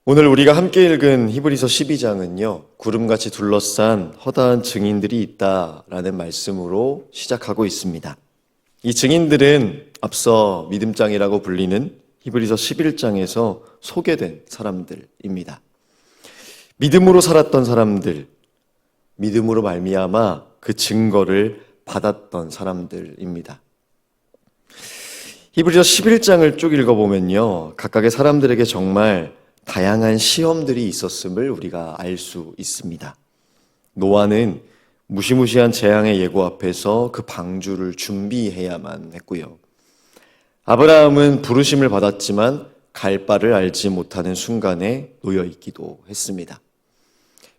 오늘 우리가 함께 읽은 히브리서 12장은요, 구름같이 둘러싼 허다한 증인들이 있다라는 말씀으로 시작하고 있습니다. 이 증인들은 앞서 믿음장이라고 불리는 히브리서 11장에서 소개된 사람들입니다. 믿음으로 살았던 사람들, 믿음으로 말미암아 그 증거를 받았던 사람들입니다. 히브리서 11장을 쭉 읽어보면요, 각각의 사람들에게 정말 다양한 시험들이 있었음을 우리가 알 수 있습니다. 노아는 무시무시한 재앙의 예고 앞에서 그 방주를 준비해야만 했고요. 아브라함은 부르심을 받았지만 갈 바를 알지 못하는 순간에 놓여 있기도 했습니다.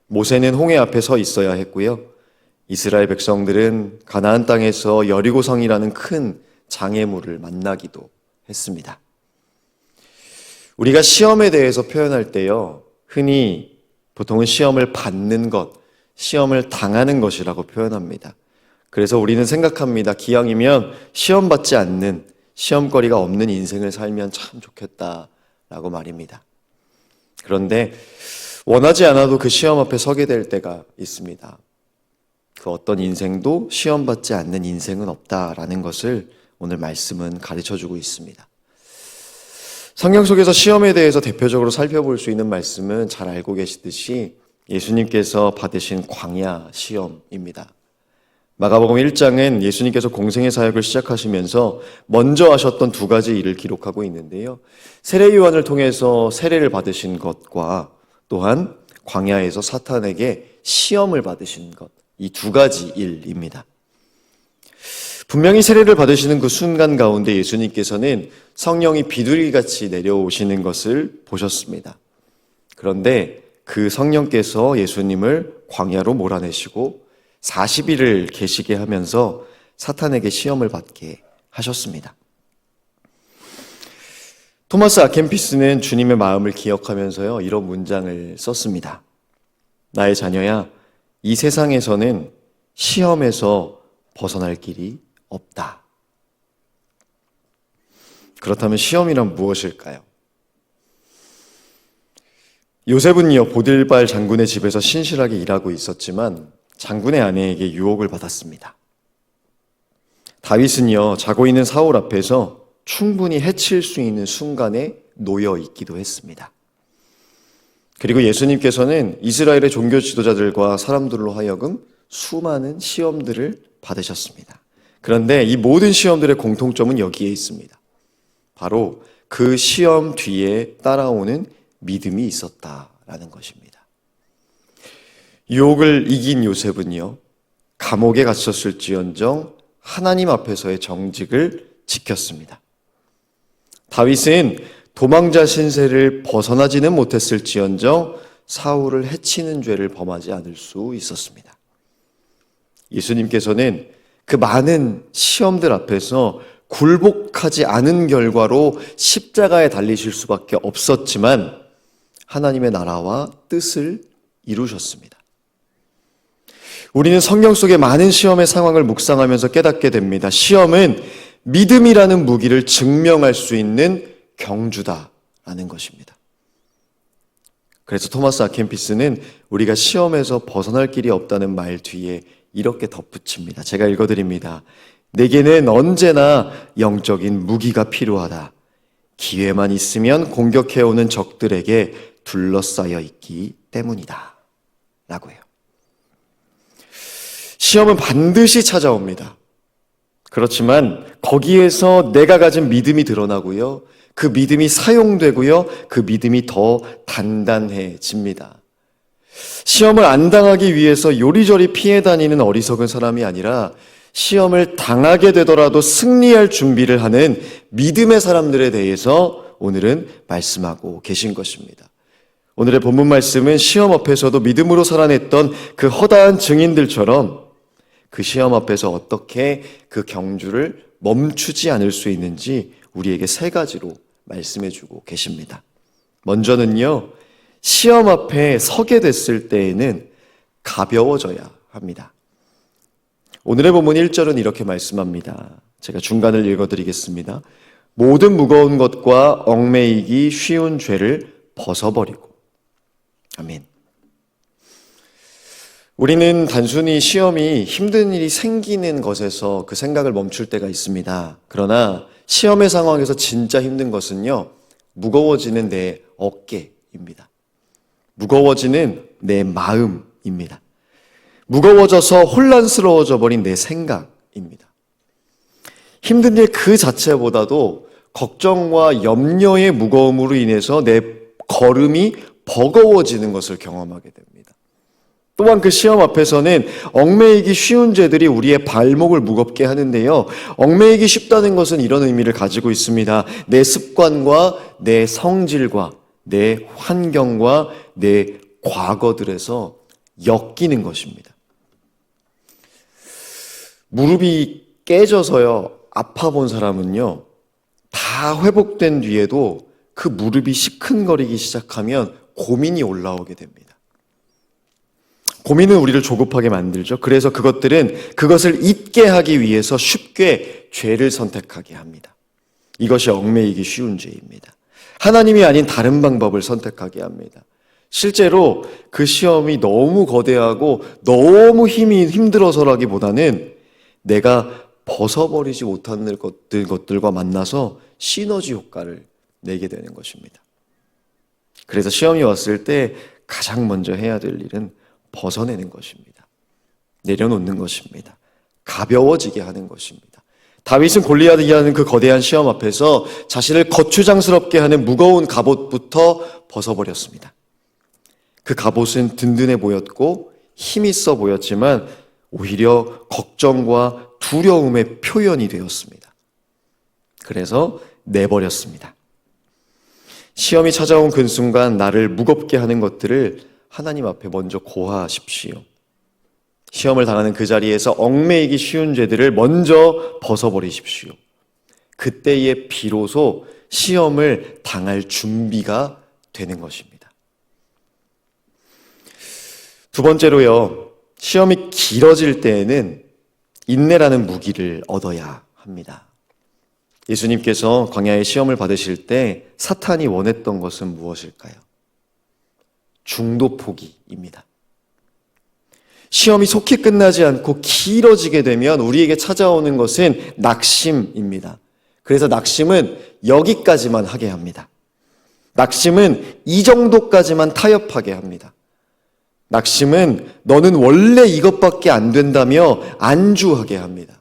모세는 홍해 앞에 서 있어야 했고요. 이스라엘 백성들은 가나안 땅에서 여리고성이라는 큰 장애물을 만나기도 했습니다. 우리가 시험에 대해서 표현할 때요, 흔히 보통은 시험을 받는 것, 시험을 당하는 것이라고 표현합니다. 그래서 우리는 생각합니다. 기왕이면 시험 받지 않는, 시험거리가 없는 인생을 살면 참 좋겠다라고 말입니다. 그런데 원하지 않아도 그 시험 앞에 서게 될 때가 있습니다. 그 어떤 인생도 시험 받지 않는 인생은 없다라는 것을 오늘 말씀은 가르쳐주고 있습니다. 성경 속에서 시험에 대해서 대표적으로 살펴볼 수 있는 말씀은 잘 알고 계시듯이 예수님께서 받으신 광야 시험입니다. 마가복음 1장은 예수님께서 공생의 사역을 시작하시면서 먼저 하셨던 두 가지 일을 기록하고 있는데요. 세례 요한을 통해서 세례를 받으신 것과 또한 광야에서 사탄에게 시험을 받으신 것, 이 두 가지 일입니다. 분명히 세례를 받으시는 그 순간 가운데 예수님께서는 성령이 비둘기같이 내려오시는 것을 보셨습니다. 그런데 그 성령께서 예수님을 광야로 몰아내시고 40일을 계시게 하면서 사탄에게 시험을 받게 하셨습니다. 토마스 아켄피스는 주님의 마음을 기억하면서요, 이런 문장을 썼습니다. 나의 자녀야, 이 세상에서는 시험에서 벗어날 길이 없다. 그렇다면 시험이란 무엇일까요? 요셉은요, 보딜발 장군의 집에서 신실하게 일하고 있었지만 장군의 아내에게 유혹을 받았습니다. 다윗은요, 자고 있는 사울 앞에서 충분히 해칠 수 있는 순간에 놓여 있기도 했습니다. 그리고 예수님께서는 이스라엘의 종교 지도자들과 사람들로 하여금 수많은 시험들을 받으셨습니다. 그런데 이 모든 시험들의 공통점은 여기에 있습니다. 바로 그 시험 뒤에 따라오는 믿음이 있었다라는 것입니다. 유혹을 이긴 요셉은요, 감옥에 갇혔을지언정 하나님 앞에서의 정직을 지켰습니다. 다윗은 도망자 신세를 벗어나지는 못했을지언정 사울을 해치는 죄를 범하지 않을 수 있었습니다. 예수님께서는 그 많은 시험들 앞에서 굴복하지 않은 결과로 십자가에 달리실 수밖에 없었지만 하나님의 나라와 뜻을 이루셨습니다. 우리는 성경 속의 많은 시험의 상황을 묵상하면서 깨닫게 됩니다. 시험은 믿음이라는 무기를 증명할 수 있는 경주다라는 것입니다. 그래서 토마스 아켄피스는 우리가 시험에서 벗어날 길이 없다는 말 뒤에 이렇게 덧붙입니다. 제가 읽어드립니다. 내게는 언제나 영적인 무기가 필요하다. 기회만 있으면 공격해오는 적들에게 둘러싸여 있기 때문이다. 라고요. 시험은 반드시 찾아옵니다. 그렇지만 거기에서 내가 가진 믿음이 드러나고요. 그 믿음이 사용되고요. 그 믿음이 더 단단해집니다. 시험을 안 당하기 위해서 요리조리 피해 다니는 어리석은 사람이 아니라 시험을 당하게 되더라도 승리할 준비를 하는 믿음의 사람들에 대해서 오늘은 말씀하고 계신 것입니다. 오늘의 본문 말씀은 시험 앞에서도 믿음으로 살아냈던 그 허다한 증인들처럼 그 시험 앞에서 어떻게 그 경주를 멈추지 않을 수 있는지 우리에게 세 가지로 말씀해주고 계십니다. 먼저는요, 시험 앞에 서게 됐을 때에는 가벼워져야 합니다. 오늘의 본문 1절은 이렇게 말씀합니다. 제가 중간을 읽어드리겠습니다. 모든 무거운 것과 얽매이기 쉬운 죄를 벗어버리고. 아멘. 우리는 단순히 시험이 힘든 일이 생기는 것에서 그 생각을 멈출 때가 있습니다. 그러나 시험의 상황에서 진짜 힘든 것은요, 무거워지는 내 어깨입니다. 무거워지는 내 마음입니다. 무거워져서 혼란스러워져 버린 내 생각입니다. 힘든 일 그 자체보다도 걱정과 염려의 무거움으로 인해서 내 걸음이 버거워지는 것을 경험하게 됩니다. 또한 그 시험 앞에서는 얽매이기 쉬운 죄들이 우리의 발목을 무겁게 하는데요. 얽매이기 쉽다는 것은 이런 의미를 가지고 있습니다. 내 습관과 내 성질과 내 환경과 내 과거들에서 엮이는 것입니다. 무릎이 깨져서요, 아파 본 사람은요, 다 회복된 뒤에도 그 무릎이 시큰거리기 시작하면 고민이 올라오게 됩니다. 고민은 우리를 조급하게 만들죠. 그래서 그것을 잊게 하기 위해서 쉽게 죄를 선택하게 합니다. 이것이 얽매이기 쉬운 죄입니다. 하나님이 아닌 다른 방법을 선택하게 합니다. 실제로 그 시험이 너무 거대하고 너무 힘이 힘들어서라기보다는 내가 벗어버리지 못하는 것들과 만나서 시너지 효과를 내게 되는 것입니다. 그래서 시험이 왔을 때 가장 먼저 해야 될 일은 벗어내는 것입니다. 내려놓는 것입니다. 가벼워지게 하는 것입니다. 다윗은 골리앗이라는 그 거대한 시험 앞에서 자신을 거추장스럽게 하는 무거운 갑옷부터 벗어버렸습니다. 그 갑옷은 든든해 보였고 힘 있어 보였지만 오히려 걱정과 두려움의 표현이 되었습니다. 그래서 내버렸습니다. 시험이 찾아온 그 순간 나를 무겁게 하는 것들을 하나님 앞에 먼저 고하십시오. 시험을 당하는 그 자리에서 얽매이기 쉬운 죄들을 먼저 벗어버리십시오. 그때에 비로소 시험을 당할 준비가 되는 것입니다. 두 번째로요, 시험이 길어질 때에는 인내라는 무기를 얻어야 합니다. 예수님께서 광야의 시험을 받으실 때 사탄이 원했던 것은 무엇일까요? 중도 포기입니다. 시험이 속히 끝나지 않고 길어지게 되면 우리에게 찾아오는 것은 낙심입니다. 그래서 낙심은 여기까지만 하게 합니다. 낙심은 이 정도까지만 타협하게 합니다. 낙심은 너는 원래 이것밖에 안 된다며 안주하게 합니다.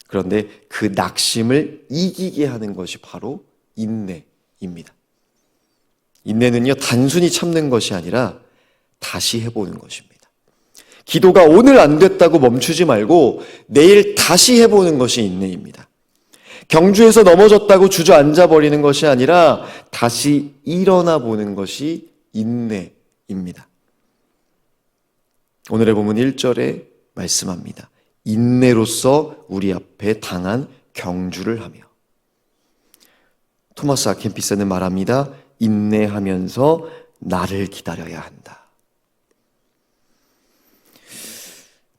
그런데 그 낙심을 이기게 하는 것이 바로 인내입니다. 인내는요, 단순히 참는 것이 아니라 다시 해보는 것입니다. 기도가 오늘 안 됐다고 멈추지 말고 내일 다시 해보는 것이 인내입니다. 경주에서 넘어졌다고 주저앉아 버리는 것이 아니라 다시 일어나 보는 것이 인내입니다. 오늘의 본문 1절에 말씀합니다. 인내로서 우리 앞에 당한 경주를 하며. 토마스 아켄피스는 말합니다. 인내하면서 나를 기다려야 한다.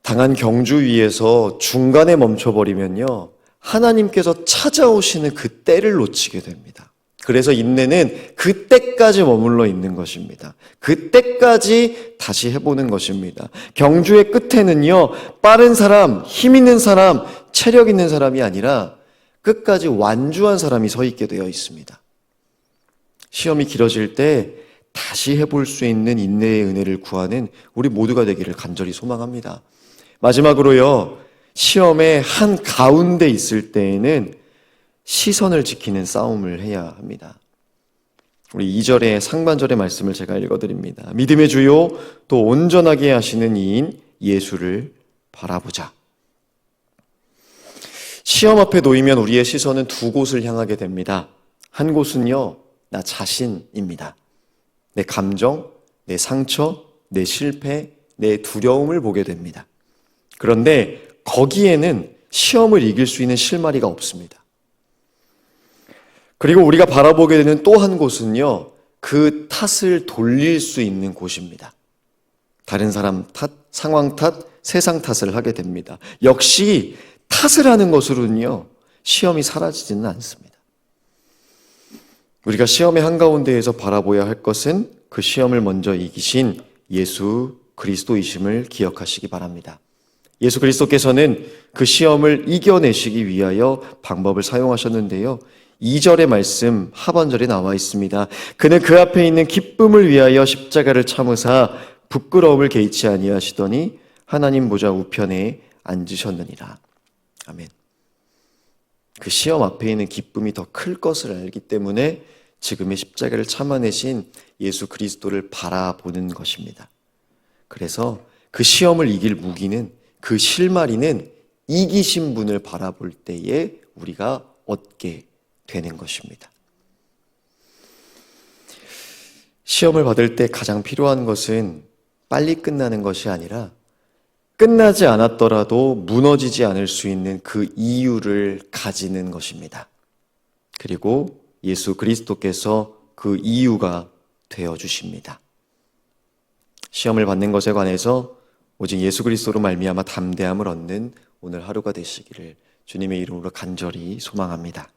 당한 경주 위에서 중간에 멈춰버리면요, 하나님께서 찾아오시는 그 때를 놓치게 됩니다. 그래서 인내는 그때까지 머물러 있는 것입니다. 그때까지 다시 해보는 것입니다. 경주의 끝에는요, 빠른 사람, 힘 있는 사람, 체력 있는 사람이 아니라 끝까지 완주한 사람이 서 있게 되어 있습니다. 시험이 길어질 때 다시 해볼 수 있는 인내의 은혜를 구하는 우리 모두가 되기를 간절히 소망합니다. 마지막으로요, 시험의 한 가운데 있을 때에는 시선을 지키는 싸움을 해야 합니다. 우리 2절의 상반절의 말씀을 제가 읽어드립니다. 믿음의 주요 또 온전하게 하시는 이인 예수를 바라보자. 시험 앞에 놓이면 우리의 시선은 두 곳을 향하게 됩니다. 한 곳은요, 나 자신입니다. 내 감정, 내 상처, 내 실패, 내 두려움을 보게 됩니다. 그런데 거기에는 시험을 이길 수 있는 실마리가 없습니다. 그리고 우리가 바라보게 되는 또 한 곳은요, 그 탓을 돌릴 수 있는 곳입니다. 다른 사람 탓, 상황 탓, 세상 탓을 하게 됩니다. 역시 탓을 하는 것으로는요, 시험이 사라지지는 않습니다. 우리가 시험의 한가운데에서 바라보아야 할 것은 그 시험을 먼저 이기신 예수 그리스도이심을 기억하시기 바랍니다. 예수 그리스도께서는 그 시험을 이겨내시기 위하여 방법을 사용하셨는데요. 2절의 말씀 하반절에 나와 있습니다. 그는 그 앞에 있는 기쁨을 위하여 십자가를 참으사 부끄러움을 개의치 아니하시더니 하나님 보좌 우편에 앉으셨느니라. 아멘. 그 시험 앞에 있는 기쁨이 더 클 것을 알기 때문에 지금의 십자가를 참아내신 예수 그리스도를 바라보는 것입니다. 그래서 그 시험을 이길 무기는, 그 실마리는 이기신 분을 바라볼 때에 우리가 얻게 되는 것입니다. 시험을 받을 때 가장 필요한 것은 빨리 끝나는 것이 아니라 끝나지 않았더라도 무너지지 않을 수 있는 그 이유를 가지는 것입니다. 그리고 예수 그리스도께서 그 이유가 되어주십니다. 시험을 받는 것에 관해서 오직 예수 그리스도로 말미암아 담대함을 얻는 오늘 하루가 되시기를 주님의 이름으로 간절히 소망합니다.